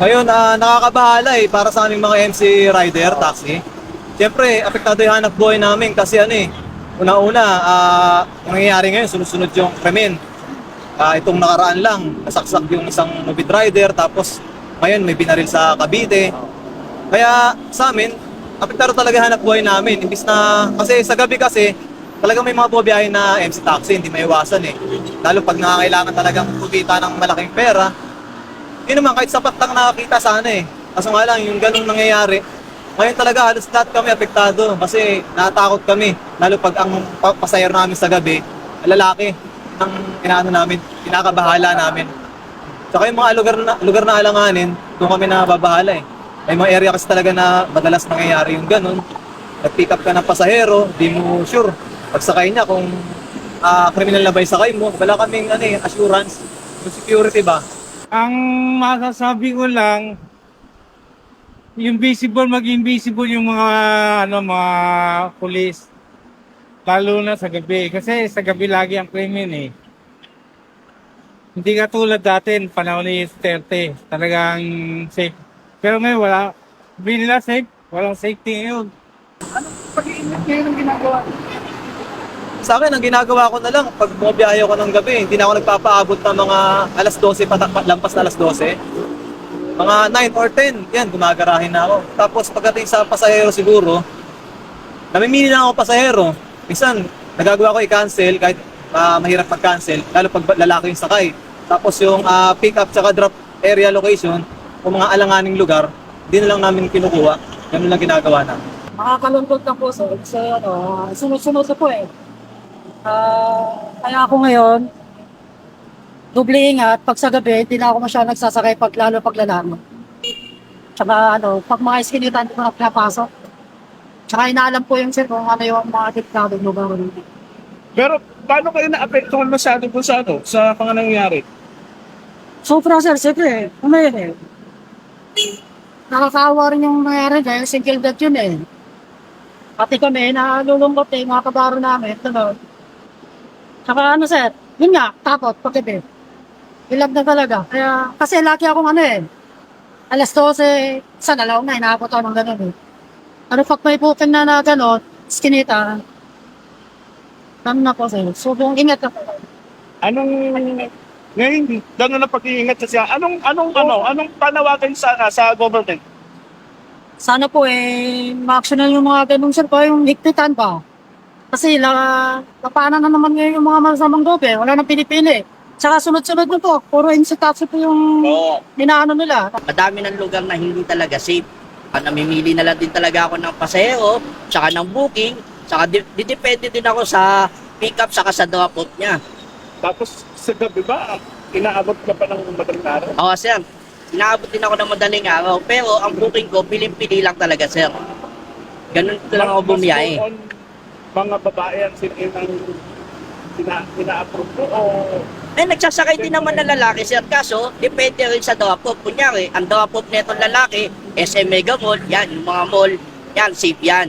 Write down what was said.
Ngayon, nakakabahala para sa aming mga MC rider, taxi. Siyempre, apektado yung hanap buhay namin kasi una-una, yung nangyayari ngayon, sunod-sunod yung krimen. Itong nakaraan lang, nasaksak yung isang mobile rider, tapos ngayon may binaril sa Cavite. Kaya sa amin, apektado talaga hanap buhay namin. Imbis na, kasi sa gabi kasi, talagang may mga bumabiyahe na MC taxi, hindi maiwasan eh. Lalo pag nakakailangan talagang kumita ng malaking pera, yun naman, kahit sapat lang nakakita sana eh. Kaso nga lang, yung ganung nangyayari, ngayon talaga halos lahat kami apektado kasi natatakot kami. Lalo pag ang pasahero namin sa gabi, lalaki, ang namin, kinakabahala namin. Saka yung mga lugar na alanganin, doon kami nababahala eh. May mga area kasi talaga na madalas nangyayari yung ganun. Nag-pick up ka ng pasahero, di mo sure. Pagsakay niya kung criminal na ba yung sakay mo, wala kaming assurance, yung security ba. Ang masasabi ko lang, yung visible, maging visible yung mga pulis. Lalo na sa gabi. Kasi sa gabi lagi ang krimen eh. Hindi ka tulad dati, panahon ni Duterte. Talagang safe. Pero ngayon wala. Sabihin nila safe, walang safety ngayon. Pag-iingat ngayon ang ginagawa. Sa akin, ang ginagawa ko na lang, pag bumabiyahe ako ng gabi, hindi na ako nagpapaabot ng mga alas 12, lampas na alas 12. Mga 9 or 10, yan, gumagarahin na ako. Tapos pagdating sa pasahero siguro, namimili na ako pasahero. Minsan, nagagawa ko i-cancel kahit mahirap mag-cancel, lalo pag lalaki yung sakay. Tapos yung pick up tsaka drop area location, kung mga alanganing lugar, hindi na lang namin kinukuha. Ganun lang ginagawa namin. Makakalungkot na po sir. Kasi sunod-sunod na po eh. Kaya ako ngayon, doble ingat. Pag sa gabi, hindi na ako masyadong nagsasakay lalo pag lalaki. Tsaka pag mga iskinitan, hindi ko na pinapasok. Tsaka inaalam po yung sir kung ano yung mga delikadong lugar. Pero paano kayo naapektuhan masyado po sa mga nangyayari? Sobra sir, siyempre, yun eh. Nakakaawa rin yung nangyari dahil single death yun eh. Pati kami, nalulungkot eh, mga kabaro namin. Tsaka sir, yun nga, takot, pagkabi. Ilag na talaga. Kaya, kasi laki akong alas 12, sa nalaw na, inaabot ako ng gano'n eh. Pag may booking na gano'n, skinita, na po sir. So, kung ingat ka po. Ngayon, gano'n na pag-iingat siya. Anong panawagan sa government? Sana po ma-actionan yung mga ganun sir pa, yung higpitan pa. Kasi lapanan na naman ngayon yung mga masamang gobe, wala nang pinipili. Tsaka sunod-sunod na po, puro insitaso po yung inaano nila. Madami ng lugar na hindi talaga safe. Namimili na lang din talaga ako ng pasahero, tsaka ng booking, tsaka didepende din ako sa pick-up saka sa drop-off niya. Tapos sa gabi ba, inaabot ka pa ng madaling araw? Oo, sir. Inaabot din ako ng madaling araw, pero ang booking ko, piling-pili lang talaga, sir. Ganun lang ako bumiyahe. Mas mga babae ang ina-approve ko o... Nagsasakay din naman na lalaki, sir. Kaso, depende rin sa drop-off. Kunyari, ang drop-off netong lalaki, SM Mega Mall, yan, yung mga mall, yan, safe yan.